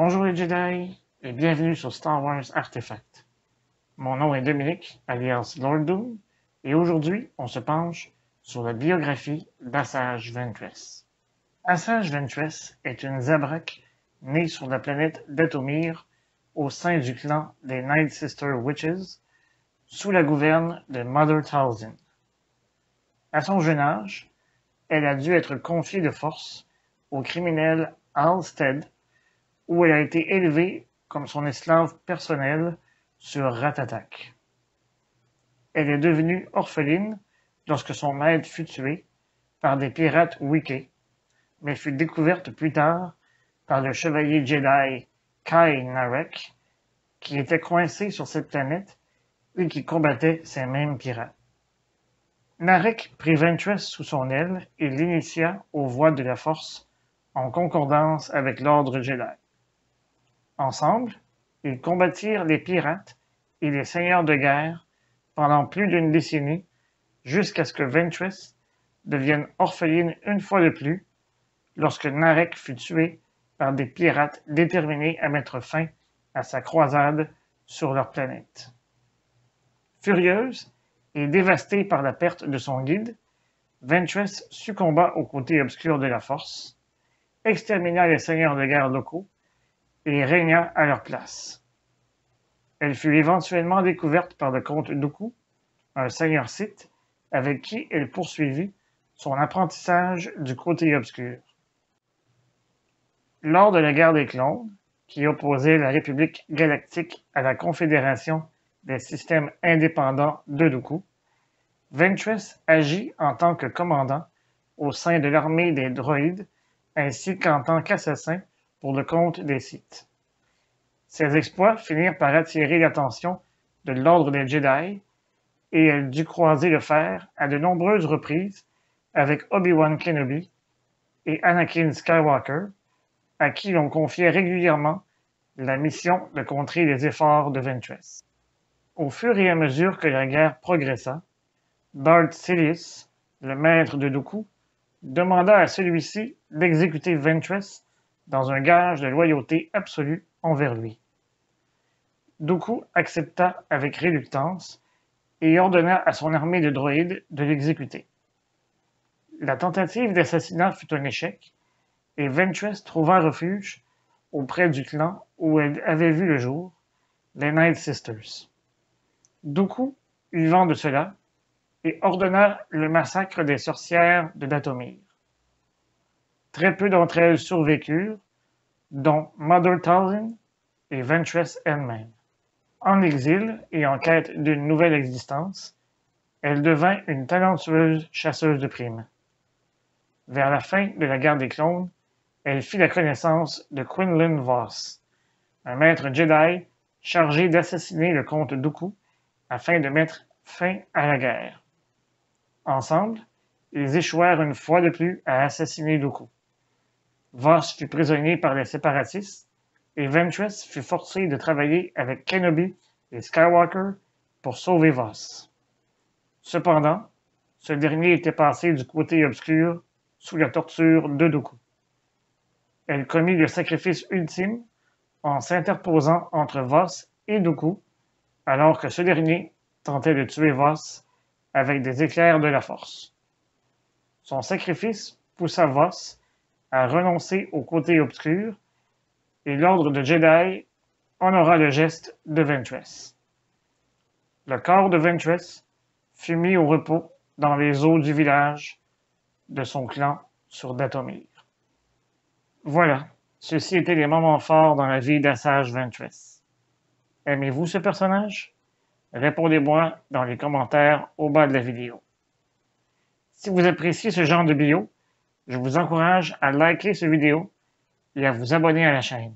Bonjour les Jedi et bienvenue sur Star Wars Artefact. Mon nom est Dominique, alias Lord Doom, et aujourd'hui on se penche sur la biographie d'Asajj Ventress. Asajj Ventress est une Zabrak née sur la planète Dathomir au sein du clan des Night Sister Witches sous la gouverne de Mother Talzin. À son jeune âge, elle a dû être confiée de force au criminel Halstead, où elle a été élevée comme son esclave personnelle sur Ratatak. Elle est devenue orpheline lorsque son maître fut tué par des pirates Wicked, mais fut découverte plus tard par le chevalier Jedi Kai Narek, qui était coincé sur cette planète et qui combattait ces mêmes pirates. Narek prit Ventress sous son aile et l'initia aux voies de la Force en concordance avec l'ordre Jedi. Ensemble, ils combattirent les pirates et les seigneurs de guerre pendant plus d'une décennie jusqu'à ce que Ventress devienne orpheline une fois de plus lorsque Narek fut tué par des pirates déterminés à mettre fin à sa croisade sur leur planète. Furieuse et dévastée par la perte de son guide, Ventress succomba au côté obscur de la Force, extermina les seigneurs de guerre locaux et régna à leur place. Elle fut éventuellement découverte par le comte Dooku, un seigneur Sith, avec qui elle poursuivit son apprentissage du côté obscur. Lors de la guerre des clones, qui opposait la République galactique à la Confédération des systèmes indépendants de Dooku, Ventress agit en tant que commandant au sein de l'armée des droïdes ainsi qu'en tant qu'assassin pour le compte des Sith. Ses exploits finirent par attirer l'attention de l'Ordre des Jedi et elle dut croiser le fer à de nombreuses reprises avec Obi-Wan Kenobi et Anakin Skywalker, à qui l'on confiait régulièrement la mission de contrer les efforts de Ventress. Au fur et à mesure que la guerre progressa, Darth Sidious, le maître de Dooku, demanda à celui-ci d'exécuter Ventress dans un gage de loyauté absolue envers lui. Dooku accepta avec réluctance et ordonna à son armée de droïdes de l'exécuter. La tentative d'assassinat fut un échec et Ventress trouva refuge auprès du clan où elle avait vu le jour, les Night Sisters. Dooku eut vent de cela et ordonna le massacre des sorcières de Dathomir. Très peu d'entre elles survécurent, dont Mother Talzin et Ventress elle-même. En exil et en quête d'une nouvelle existence, elle devint une talentueuse chasseuse de primes. Vers la fin de la guerre des clones, elle fit la connaissance de Quinlan Vos, un maître Jedi chargé d'assassiner le comte Dooku afin de mettre fin à la guerre. Ensemble, ils échouèrent une fois de plus à assassiner Dooku. Vos fut prisonnier par les séparatistes et Ventress fut forcée de travailler avec Kenobi et Skywalker pour sauver Vos. Cependant, ce dernier était passé du côté obscur sous la torture de Dooku. Elle commit le sacrifice ultime en s'interposant entre Vos et Dooku, alors que ce dernier tentait de tuer Vos avec des éclairs de la Force. Son sacrifice poussa Vos à renoncer au côté obscur et l'ordre de Jedi honora le geste de Ventress. Le corps de Ventress fut mis au repos dans les eaux du village de son clan sur Dathomir. Voilà, ceci étaient les moments forts dans la vie d'Asajj Ventress. Aimez-vous ce personnage? Répondez-moi dans les commentaires au bas de la vidéo. Si vous appréciez ce genre de bio, je vous encourage à liker cette vidéo et à vous abonner à la chaîne.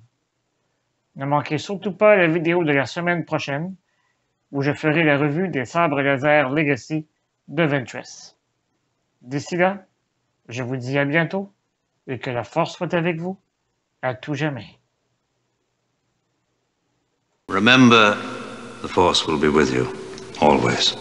Ne manquez surtout pas la vidéo de la semaine prochaine où je ferai la revue des sabres laser Legacy de Ventress. D'ici là, je vous dis à bientôt et que la force soit avec vous à tout jamais. Remember, the Force will be with you, always.